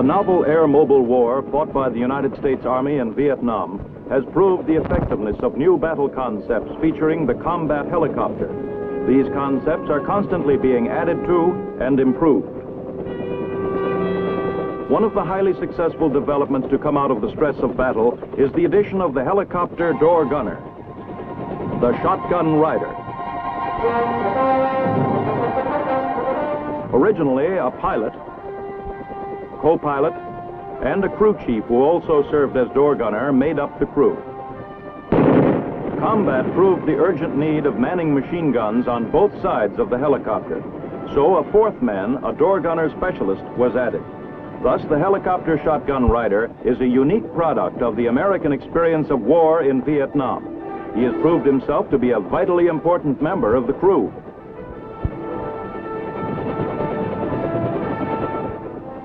The novel air-mobile war fought by the United States Army in Vietnam has proved the effectiveness of new battle concepts featuring the combat helicopter. These concepts are constantly being added to and improved. One of the highly successful developments to come out of the stress of battle is the addition of the helicopter door gunner, the shotgun rider. Originally a pilot, co-pilot, and a crew chief who also served as door gunner made up the crew. Combat proved the urgent need of manning machine guns on both sides of the helicopter. So a fourth man, a door gunner specialist, was added. Thus, the helicopter shotgun rider is a unique product of the American experience of war in Vietnam. He has proved himself to be a vitally important member of the crew.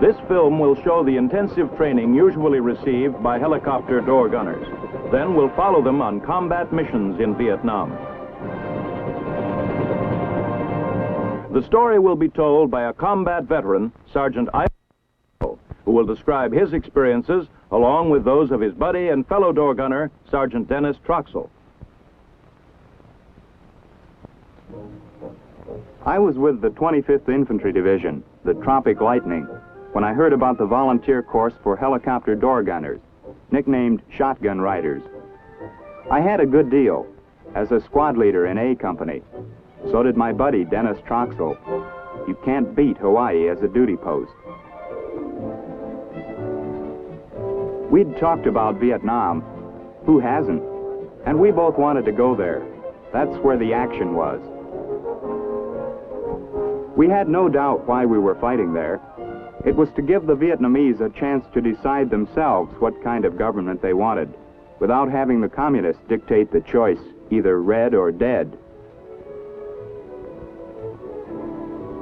This film will show the intensive training usually received by helicopter door gunners. Then we'll follow them on combat missions in Vietnam. The story will be told by a combat veteran, Sergeant I, who will describe his experiences along with those of his buddy and fellow door gunner, Sergeant Dennis Troxell. I was with the 25th Infantry Division, the Tropic Lightning, when I heard about the volunteer course for helicopter door gunners, nicknamed shotgun riders. I had a good deal as a squad leader in A Company. So did my buddy, Dennis Troxell. You can't beat Hawaii as a duty post. We'd talked about Vietnam. Who hasn't? And we both wanted to go there. That's where the action was. We had no doubt why we were fighting there. It was to give the Vietnamese a chance to decide themselves what kind of government they wanted, without having the communists dictate the choice, either red or dead.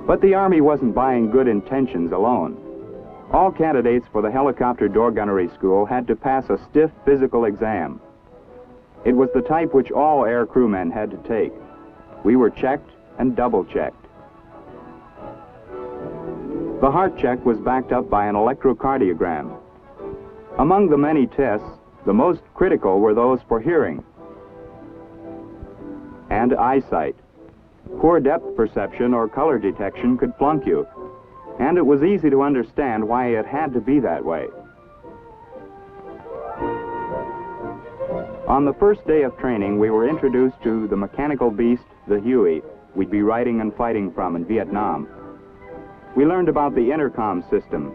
But the Army wasn't buying good intentions alone. All candidates for the helicopter door gunnery school had to pass a stiff physical exam. It was the type which all air crewmen had to take. We were checked and double-checked. The heart check was backed up by an electrocardiogram. Among the many tests, the most critical were those for hearing and eyesight. Poor depth perception or color detection could flunk you, and it was easy to understand why it had to be that way. On the first day of training, we were introduced to the mechanical beast, the Huey, we'd be riding and fighting from in Vietnam. We learned about the intercom system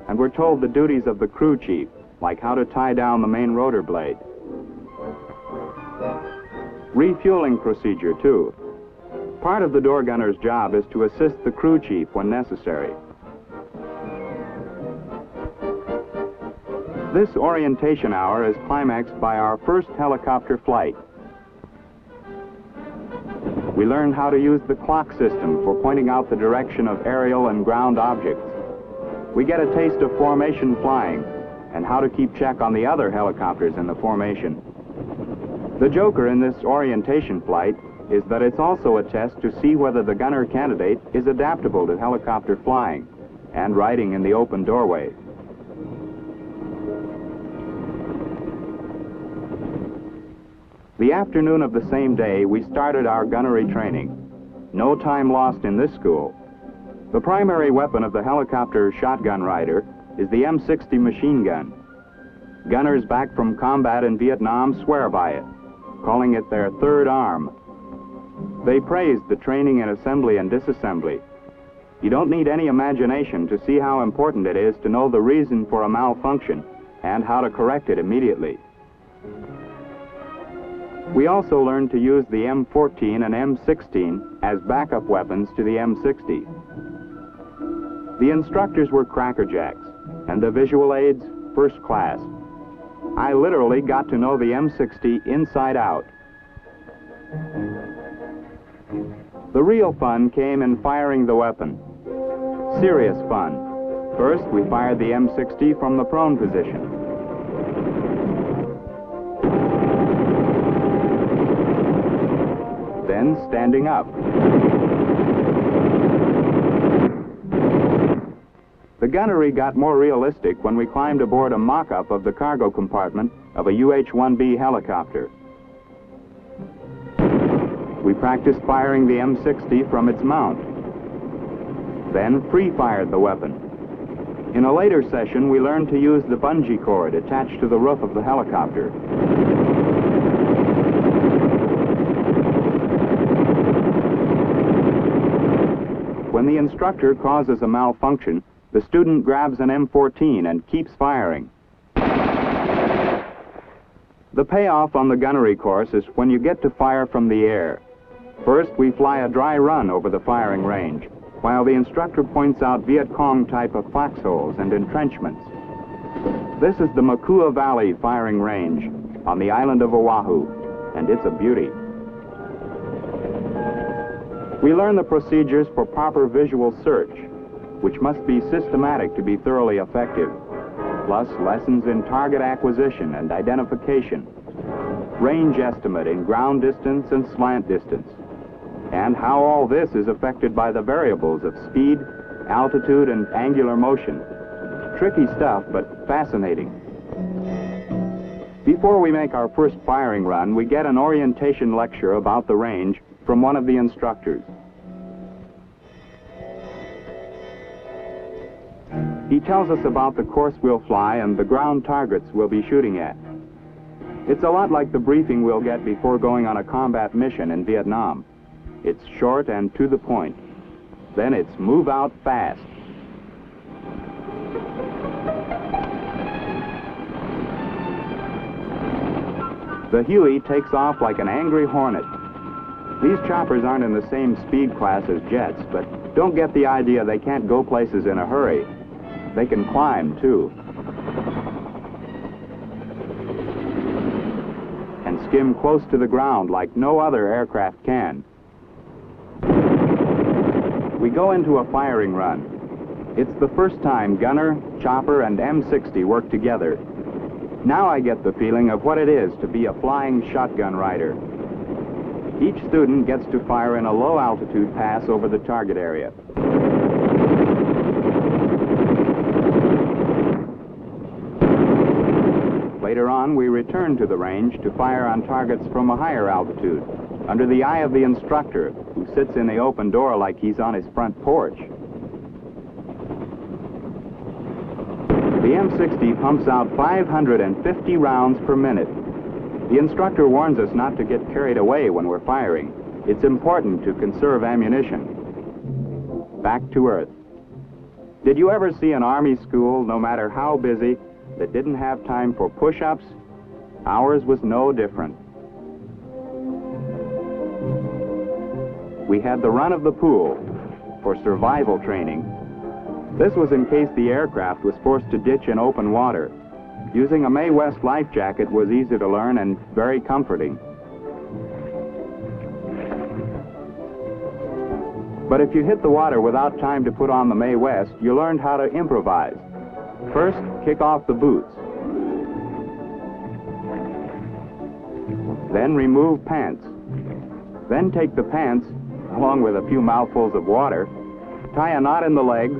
and were told the duties of the crew chief, like how to tie down the main rotor blade. Refueling procedure, too. Part of the door gunner's job is to assist the crew chief when necessary. This orientation hour is climaxed by our first helicopter flight. We learned how to use the clock system for pointing out the direction of aerial and ground objects. We get a taste of formation flying and how to keep check on the other helicopters in the formation. The joker in this orientation flight is that it's also a test to see whether the gunner candidate is adaptable to helicopter flying and riding in the open doorway. The afternoon of the same day, we started our gunnery training. No time lost in this school. The primary weapon of the helicopter shotgun rider is the M60 machine gun. Gunners back from combat in Vietnam swear by it, calling it their third arm. They praised the training in assembly and disassembly. You don't need any imagination to see how important it is to know the reason for a malfunction and how to correct it immediately. We also learned to use the M14 and M16 as backup weapons to the M60. The instructors were crackerjacks, and the visual aids, first class. I literally got to know the M60 inside out. The real fun came in firing the weapon. Serious fun. First, we fired the M60 from the prone position. Then standing up. The gunnery got more realistic when we climbed aboard a mock-up of the cargo compartment of a UH-1B helicopter. We practiced firing the M60 from its mount, then free-fired the weapon. In a later session, we learned to use the bungee cord attached to the roof of the helicopter. When the instructor causes a malfunction, the student grabs an M14 and keeps firing. The payoff on the gunnery course is when you get to fire from the air. First, we fly a dry run over the firing range, while the instructor points out Viet Cong type of foxholes and entrenchments. This is the Makua Valley firing range on the island of Oahu, and it's a beauty. We learn the procedures for proper visual search, which must be systematic to be thoroughly effective, plus lessons in target acquisition and identification, range estimate in ground distance and slant distance, and how all this is affected by the variables of speed, altitude, and angular motion. Tricky stuff, but fascinating. Before we make our first firing run, we get an orientation lecture about the range from one of the instructors. He tells us about the course we'll fly and the ground targets we'll be shooting at. It's a lot like the briefing we'll get before going on a combat mission in Vietnam. It's short and to the point. Then it's move out fast. The Huey takes off like an angry hornet. These choppers aren't in the same speed class as jets, but don't get the idea they can't go places in a hurry. They can climb, too, and skim close to the ground like no other aircraft can. We go into a firing run. It's the first time gunner, chopper, and M60 work together. Now I get the feeling of what it is to be a flying shotgun rider. Each student gets to fire in a low-altitude pass over the target area. Later on, we return to the range to fire on targets from a higher altitude, under the eye of the instructor, who sits in the open door like he's on his front porch. The M60 pumps out 550 rounds per minute. The instructor warns us not to get carried away when we're firing. It's important to conserve ammunition. Back to Earth. Did you ever see an Army school, no matter how busy, that didn't have time for push-ups? Ours was no different. We had the run of the pool for survival training. This was in case the aircraft was forced to ditch in open water. Using a Mae West life jacket was easy to learn and very comforting. But if you hit the water without time to put on the Mae West, you learned how to improvise. First, kick off the boots. Then remove pants. Then take the pants, along with a few mouthfuls of water, tie a knot in the legs,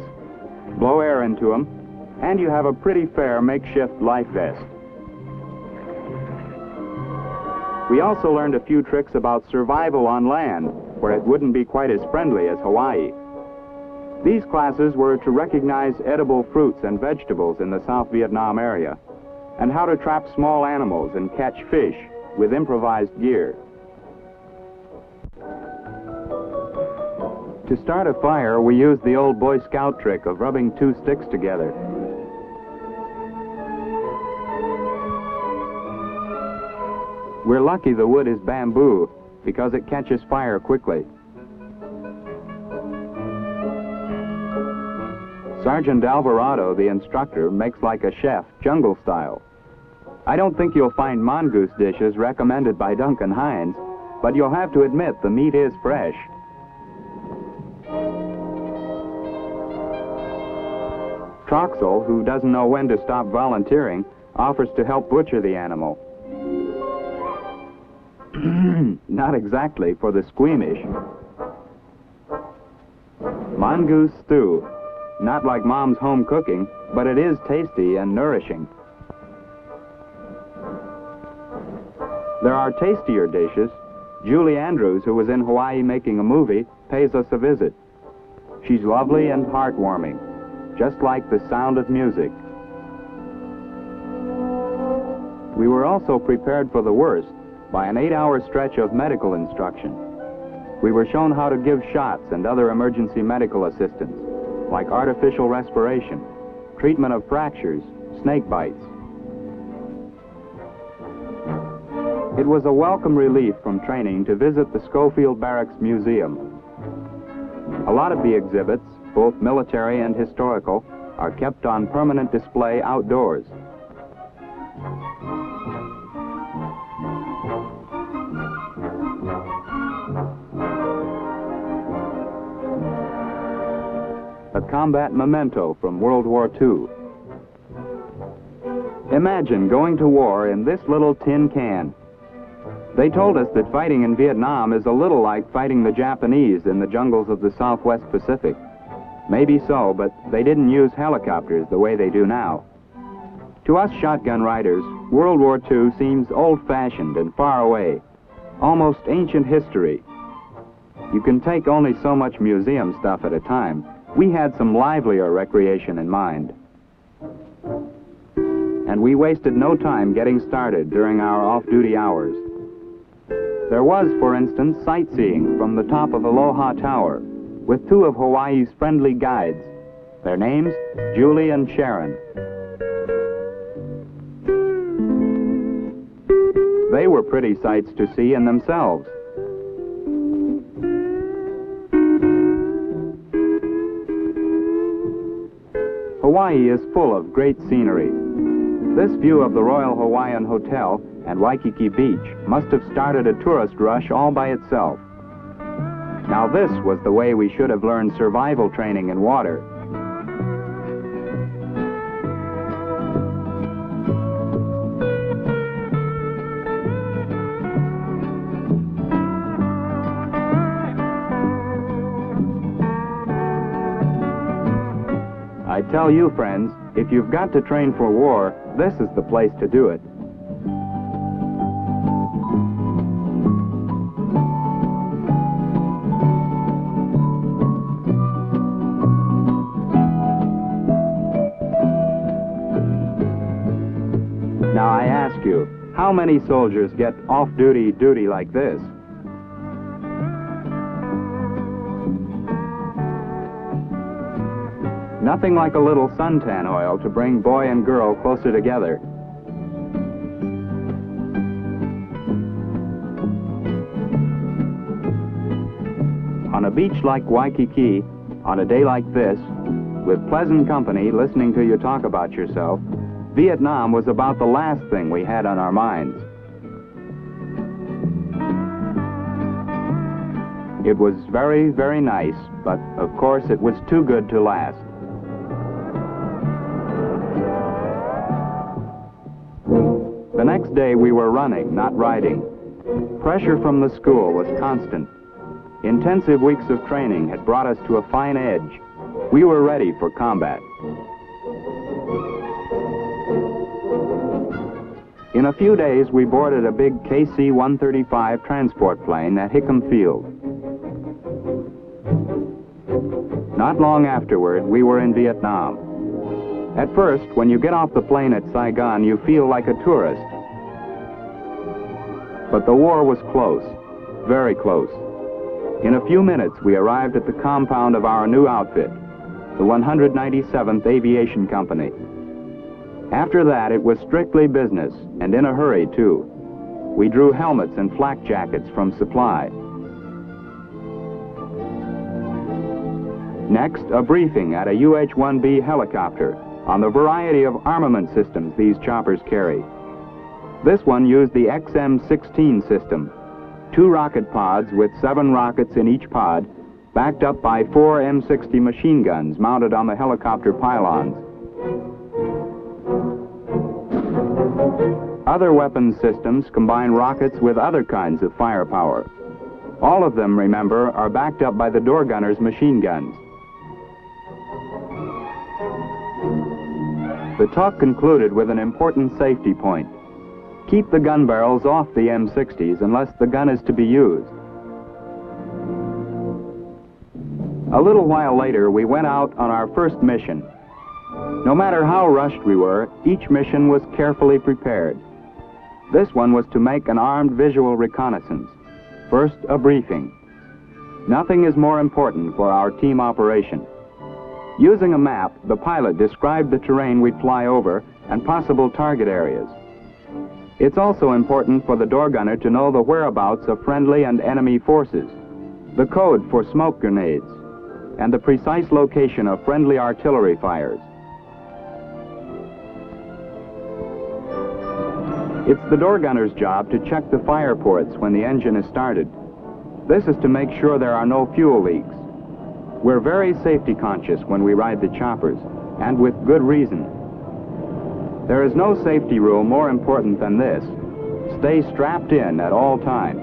blow air into them, and you have a pretty fair makeshift life vest. We also learned a few tricks about survival on land, where it wouldn't be quite as friendly as Hawaii. These classes were to recognize edible fruits and vegetables in the South Vietnam area, and how to trap small animals and catch fish with improvised gear. To start a fire, we used the old Boy Scout trick of rubbing two sticks together. We're lucky the wood is bamboo, because it catches fire quickly. Sergeant Alvarado, the instructor, makes like a chef, jungle style. I don't think you'll find mongoose dishes recommended by Duncan Hines, but you'll have to admit the meat is fresh. Troxel, who doesn't know when to stop volunteering, offers to help butcher the animal. Not exactly for the squeamish. Mongoose stew. not like Mom's home cooking, but it is tasty and nourishing. There are tastier dishes. Julie Andrews, who was in Hawaii making a movie, pays us a visit. She's lovely and heartwarming, just like the sound of music. We were also prepared for the worst by an 8-hour stretch of medical instruction. We were shown how to give shots and other emergency medical assistance, like artificial respiration, treatment of fractures, snake bites. It was a welcome relief from training to visit the Schofield Barracks Museum. A lot of the exhibits, both military and historical, are kept on permanent display outdoors. A combat memento from World War II. Imagine going to war in this little tin can. They told us that fighting in Vietnam is a little like fighting the Japanese in the jungles of the Southwest Pacific. Maybe so, but they didn't use helicopters the way they do now. To us shotgun riders, World War II seems old-fashioned and far away, almost ancient history. You can take only so much museum stuff at a time. We had some livelier recreation in mind. And we wasted no time getting started during our off-duty hours. There was, for instance, sightseeing from the top of Aloha Tower with 2 of Hawaii's friendly guides. Their names, Julie and Sharon. They were pretty sights to see in themselves. Hawaii is full of great scenery. This view of the Royal Hawaiian Hotel and Waikiki Beach must have started a tourist rush all by itself. Now this was the way we should have learned survival training in water. I tell you, friends, if you've got to train for war, this is the place to do it. Now I ask you, how many soldiers get off-duty duty like this? Nothing like a little suntan oil to bring boy and girl closer together. On a beach like Waikiki, on a day like this, with pleasant company listening to you talk about yourself, Vietnam was about the last thing we had on our minds. It was very, very nice, but of course it was too good to last. The next day we were running, not riding. Pressure from the school was constant. Intensive weeks of training had brought us to a fine edge. We were ready for combat. In a few days, we boarded a big KC-135 transport plane at Hickam Field. Not long afterward, we were in Vietnam. At first, when you get off the plane at Saigon, you feel like a tourist. But the war was close, very close. In a few minutes, we arrived at the compound of our new outfit, the 197th Aviation Company. After that, it was strictly business, and in a hurry, too. We drew helmets and flak jackets from supply. Next, a briefing at a UH-1B helicopter on the variety of armament systems these choppers carry. This one used the XM-16 system, 2 rocket pods with 7 rockets in each pod, backed up by 4 M60 machine guns mounted on the helicopter pylons. Other weapons systems combine rockets with other kinds of firepower. All of them, remember, are backed up by the door gunner's machine guns. The talk concluded with an important safety point. Keep the gun barrels off the M60s unless the gun is to be used. A little while later, we went out on our first mission. No matter how rushed we were, each mission was carefully prepared. This one was to make an armed visual reconnaissance. First, a briefing. Nothing is more important for our team operation. Using a map, the pilot described the terrain we'd fly over and possible target areas. It's also important for the door gunner to know the whereabouts of friendly and enemy forces, the code for smoke grenades, and the precise location of friendly artillery fires. It's the door gunner's job to check the fire ports when the engine is started. This is to make sure there are no fuel leaks. We're very safety conscious when we ride the choppers, and with good reason. There is no safety rule more important than this: stay strapped in at all times.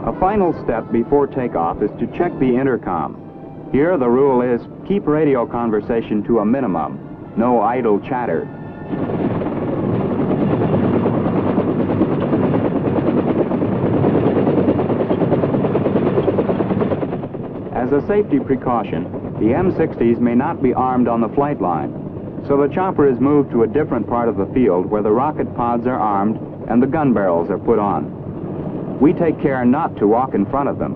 A final step before takeoff is to check the intercom. Here the rule is keep radio conversation to a minimum, no idle chatter. As a safety precaution, the M60s may not be armed on the flight line, so the chopper is moved to a different part of the field where the rocket pods are armed and the gun barrels are put on. We take care not to walk in front of them.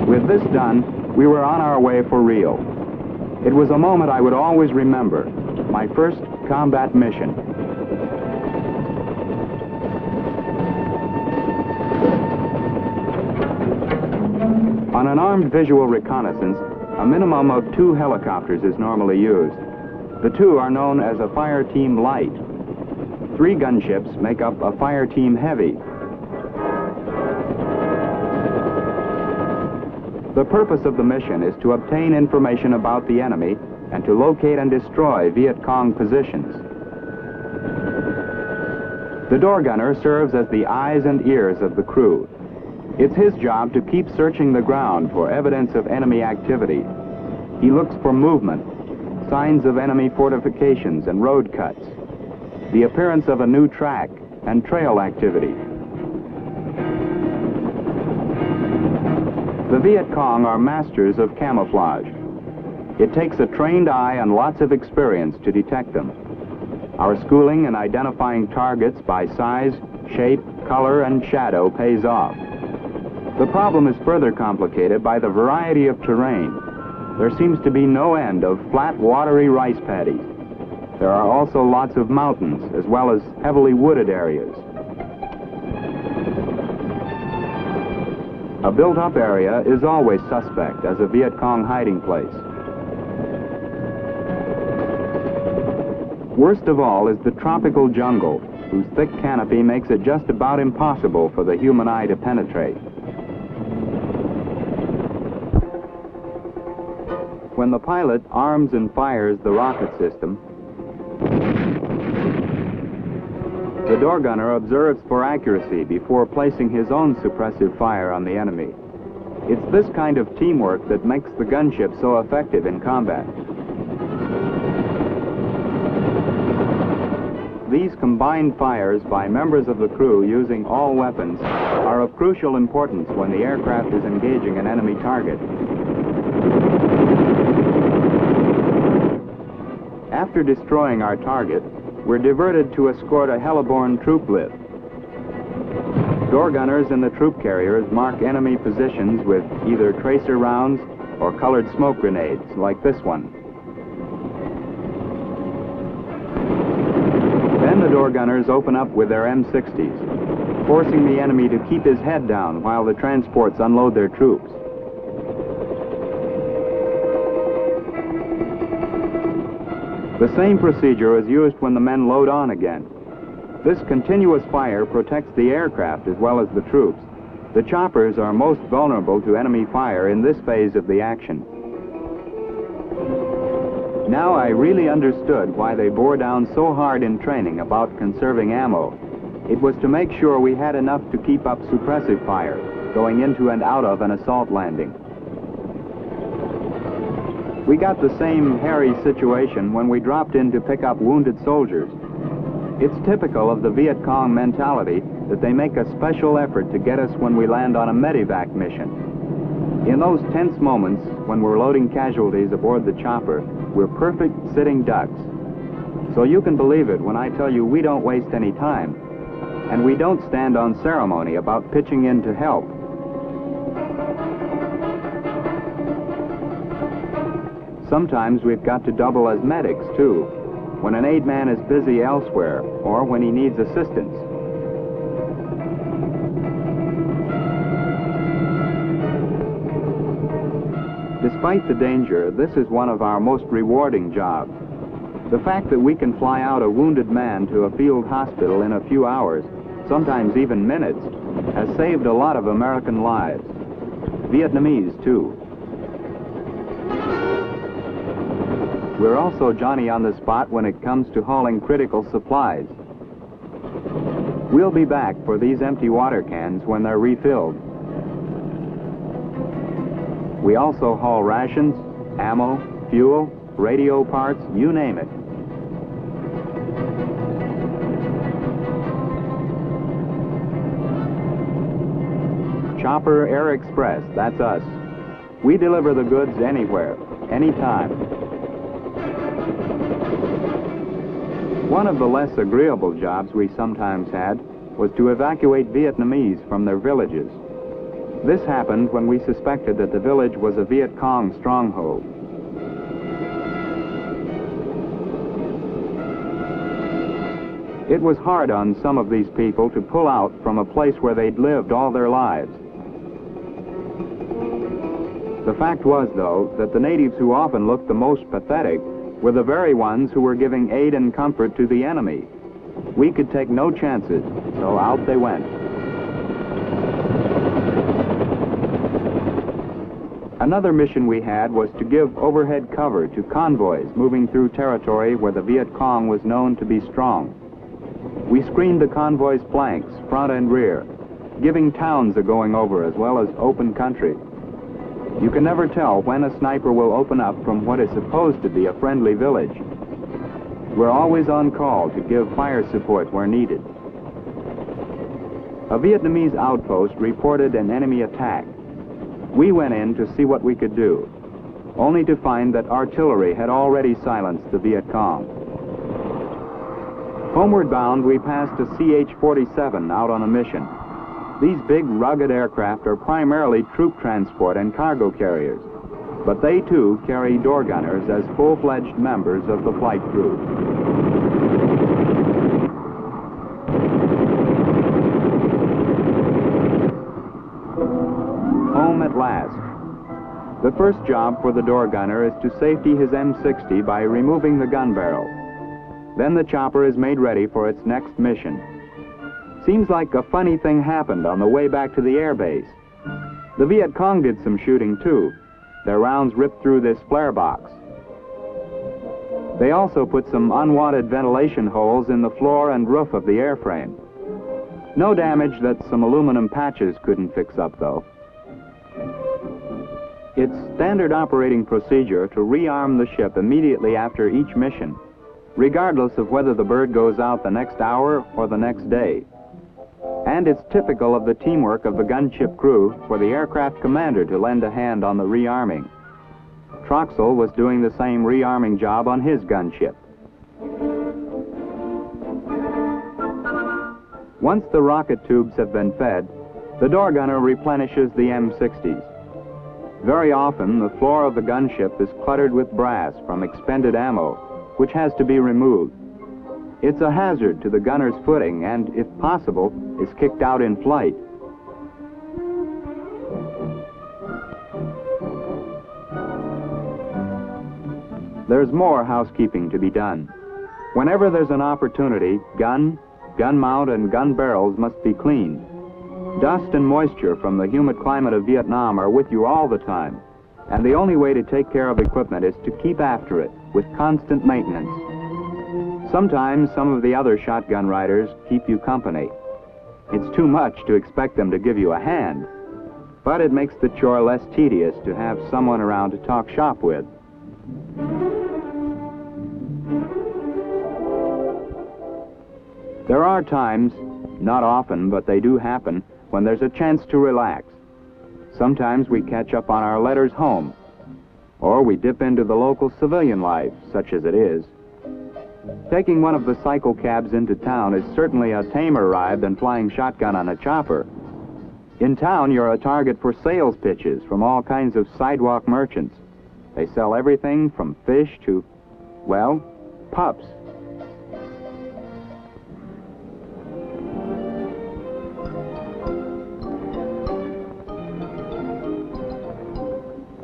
With this done, we were on our way for real. It was a moment I would always remember, my first combat mission. On an armed visual reconnaissance, a minimum of 2 helicopters is normally used. The 2 are known as a fire team light. 3 gunships make up a fire team heavy. The purpose of the mission is to obtain information about the enemy and to locate and destroy Viet Cong positions. The door gunner serves as the eyes and ears of the crew. It's his job to keep searching the ground for evidence of enemy activity. He looks for movement, signs of enemy fortifications and road cuts, the appearance of a new track, and trail activity. The Viet Cong are masters of camouflage. It takes a trained eye and lots of experience to detect them. Our schooling in identifying targets by size, shape, color, and shadow pays off. The problem is further complicated by the variety of terrain. There seems to be no end of flat, watery rice paddies. There are also lots of mountains, as well as heavily wooded areas. A built-up area is always suspect as a Viet Cong hiding place. Worst of all is the tropical jungle, whose thick canopy makes it just about impossible for the human eye to penetrate. When the pilot arms and fires the rocket system, the door gunner observes for accuracy before placing his own suppressive fire on the enemy. It's this kind of teamwork that makes the gunship so effective in combat. These combined fires by members of the crew using all weapons are of crucial importance when the aircraft is engaging an enemy target. After destroying our target, we're diverted to escort a heliborne troop lift. Door gunners in the troop carriers mark enemy positions with either tracer rounds or colored smoke grenades, like this one. Then the door gunners open up with their M60s, forcing the enemy to keep his head down while the transports unload their troops. The same procedure is used when the men load on again. This continuous fire protects the aircraft as well as the troops. The choppers are most vulnerable to enemy fire in this phase of the action. Now I really understood why they bore down so hard in training about conserving ammo. It was to make sure we had enough to keep up suppressive fire, going into and out of an assault landing. We got the same hairy situation when we dropped in to pick up wounded soldiers. It's typical of the Viet Cong mentality that they make a special effort to get us when we land on a medevac mission. In those tense moments when we're loading casualties aboard the chopper, we're perfect sitting ducks. So you can believe it when I tell you we don't waste any time, and we don't stand on ceremony about pitching in to help. Sometimes we've got to double as medics, too, when an aid man is busy elsewhere or when he needs assistance. Despite the danger, this is one of our most rewarding jobs. The fact that we can fly out a wounded man to a field hospital in a few hours, sometimes even minutes, has saved a lot of American lives. Vietnamese, too. We're also Johnny on the spot when it comes to hauling critical supplies. We'll be back for these empty water cans when they're refilled. We also haul rations, ammo, fuel, radio parts, you name it. Chopper Air Express, that's us. We deliver the goods anywhere, anytime. One of the less agreeable jobs we sometimes had was to evacuate Vietnamese from their villages. This happened when we suspected that the village was a Viet Cong stronghold. It was hard on some of these people to pull out from a place where they'd lived all their lives. The fact was, though, that the natives who often looked the most pathetic were the very ones who were giving aid and comfort to the enemy. We could take no chances, so out they went. Another mission we had was to give overhead cover to convoys moving through territory where the Viet Cong was known to be strong. We screened the convoy's flanks, front and rear, giving towns a going over as well as open country. You can never tell when a sniper will open up from what is supposed to be a friendly village. We're always on call to give fire support where needed. A Vietnamese outpost reported an enemy attack. We went in to see what we could do, only to find that artillery had already silenced the Viet Cong. Homeward bound, we passed a CH-47 out on a mission. These big, rugged aircraft are primarily troop transport and cargo carriers, but they too carry door gunners as full-fledged members of the flight crew. Home at last. The first job for the door gunner is to safety his M60 by removing the gun barrel. Then the chopper is made ready for its next mission. Seems like a funny thing happened on the way back to the air base. The Viet Cong did some shooting too. Their rounds ripped through this flare box. They also put some unwanted ventilation holes in the floor and roof of the airframe. No damage that some aluminum patches couldn't fix up, though. It's standard operating procedure to rearm the ship immediately after each mission, regardless of whether the bird goes out the next hour or the next day. And it's typical of the teamwork of the gunship crew for the aircraft commander to lend a hand on the rearming. Troxel was doing the same rearming job on his gunship. Once the rocket tubes have been fed, the door gunner replenishes the M60s. Very often, the floor of the gunship is cluttered with brass from expended ammo, which has to be removed. It's a hazard to the gunner's footing and, if possible, is kicked out in flight. There's more housekeeping to be done. Whenever there's an opportunity, gun mount, and gun barrels must be cleaned. Dust and moisture from the humid climate of Vietnam are with you all the time, and the only way to take care of equipment is to keep after it with constant maintenance. Sometimes some of the other shotgun riders keep you company. It's too much to expect them to give you a hand, but it makes the chore less tedious to have someone around to talk shop with. There are times, not often, but they do happen, when there's a chance to relax. Sometimes we catch up on our letters home, or we dip into the local civilian life, such as it is. Taking one of the cycle cabs into town is certainly a tamer ride than flying shotgun on a chopper. In town, you're a target for sales pitches from all kinds of sidewalk merchants. They sell everything from fish to, well, pups.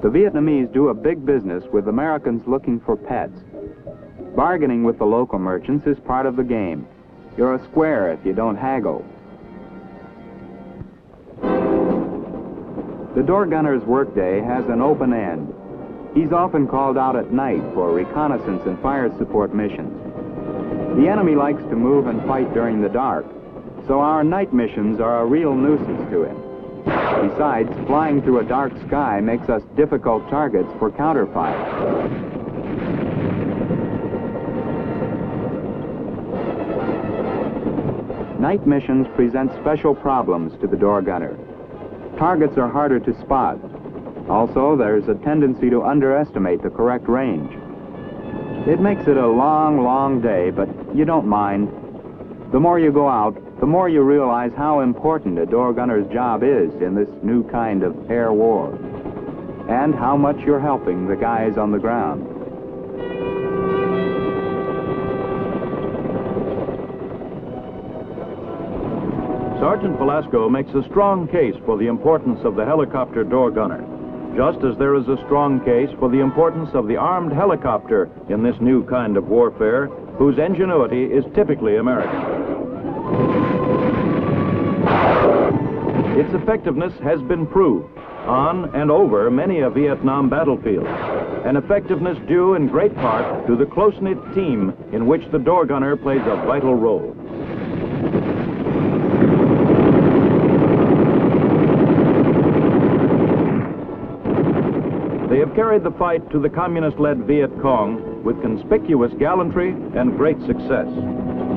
The Vietnamese do a big business with Americans looking for pets. Bargaining with the local merchants is part of the game. You're a square if you don't haggle. The door gunner's workday has an open end. He's often called out at night for reconnaissance and fire support missions. The enemy likes to move and fight during the dark, so our night missions are a real nuisance to him. Besides, flying through a dark sky makes us difficult targets for counterfire. Night missions present special problems to the door gunner. Targets are harder to spot. Also, there's a tendency to underestimate the correct range. It makes it a long, long day, but you don't mind. The more you go out, the more you realize how important a door gunner's job is in this new kind of air war, and how much you're helping the guys on the ground. Sergeant Velasco makes a strong case for the importance of the helicopter door gunner, just as there is a strong case for the importance of the armed helicopter in this new kind of warfare, whose ingenuity is typically American. Its effectiveness has been proved on and over many a Vietnam battlefield, an effectiveness due in great part to the close-knit team in which the door gunner plays a vital role. They have carried the fight to the communist-led Viet Cong with conspicuous gallantry and great success.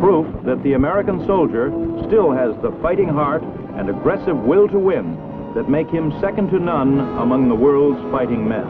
Proof that the American soldier still has the fighting heart and aggressive will to win that make him second to none among the world's fighting men.